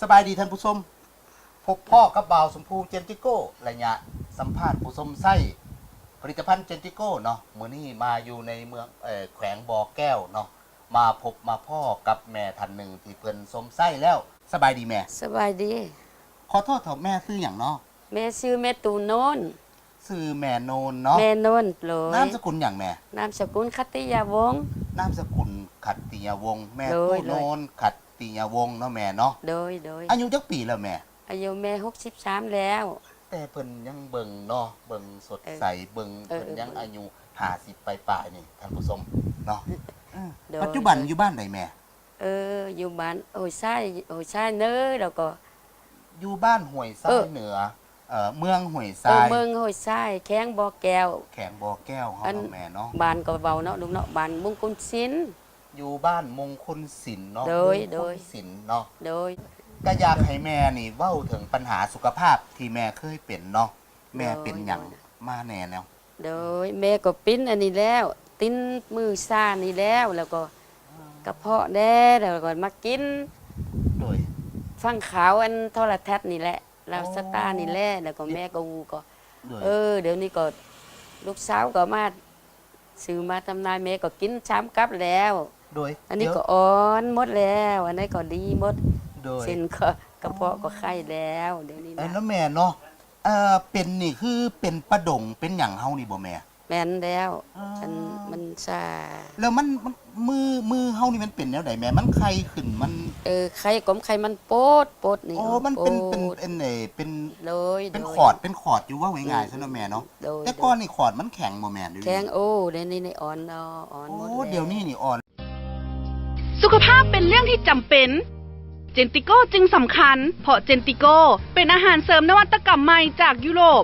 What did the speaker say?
สบายดีท่านผู้ชมพบพ่อกับบ่าวสมภูเจนติโก้ระยะสัมภาษณ์ผู้ชมไส้ผลิตภัณฑ์เจนติโก้เนาะมื้อนี้มาอยู่ในเมืองแขวงบ่อแก้วเนาะมาพบมาพ่อกับแม่ท่านหนึ่งที่เพิ่นสมไส้แล้วสบายดีแม่ สบายดี ขอโทษเถอะแม่ซื้ออย่างเนาะ แม่ชื่อแม่ตูโนน ซื้อแม่โนนเนาะ แม่โนนโปรย นามสกุลอย่างแม่ นามสกุลคัตติยาวงศ์ นามสกุลขัตติยวงศ์แม่ โด ตู้ ย โนนขัตติยวงศ์เนาะแม่เนาะ โดย อายุจักปีแล้วแม่ อายุแม่63แล้ว แต่เพิ่นยังเบิ่งเนาะเบิ่งสดใสเบิ่ง เออ เพิ่นยังอายุ50ปลายๆนี่ท่านผู้ชมเนาะ โดย ปัจจุบันอยู่บ้านใดแม่ อยู่บ้านโอ้ยชายเนอแล้วก็ อยู่บ้านห้วยทรา เอย อ เหนือเมืองห้วยทราย เมืองโอ้ยชายแข้งบ่อแก้ว แขงบ่อแก้วเฮา อัน เนาะแม่เนาะ บ้านก็เว้าเนาะลูกเนาะบ้านมุงกุลศิลป์ อยู่บ้านมงคลศิลป์เนาะ โดย มงคลศิลป์เนาะ โดย ก็อยากให้แม่นี่เว้าถึงปัญหาสุขภาพที่แม่เคยเป็นเนาะแม่เป็นหยังมาแน่แนว โดยแม่ก็ปิ้นอันนี้แล้ว ติ้นมือซ่านี่แล้วก็กระเพาะแด้แล้วก็มากิน โดย ฟังข่าวอันโทรทัศน์นี่แหละลาว อ๋อ สตาร์นี่แหละแล้วก็แม่ก็งูก็ โดย เดี๋ยวนี้ก็ลูกสาวก็มาซื้อมาทำนายแม่ก็กินช้ำกับแล้ว โดย อันนี้ก็อ่อนหมดแล้ว อันนี้ก็ดีหมด โดย เส้นก็กระเพาะก็ไข้แล้วเดี๋ยวนี้นะ แล้วแม่เนาะเป็นนี่คือเป็นประดงเป็นหยังเฮานี่บ่แม่ แม่นแล้ว อ๋ออั มันซา แล้วมันมือเฮานี่มันเป็นแนวใดแม่มันไข้ขึ้นมัน ไข้กลมไข้มันโปดนี่ โอ้มันเป็น โปด เป็น เลย เป็น โดย ขอดอยู่ว่าง่ายๆซะเนาะแม่เนาะ โดย แต่ก่อนนี่ขอดมันแข็งบ่แม่เดี๋ยว แข็ นี้ งโอ้เดี๋ยวนี้ในอ่อนเนาะอ่อนหมด โอ้ แล้ว เดี๋ยวนี้นี่อ่อน สุขภาพเป็นเรื่องที่จำเป็น เจนติโก้จึงสำคัญ เพราะเจนติโก้เป็นอาหารเสริมนวัตกรรมใหม่จากยุโรป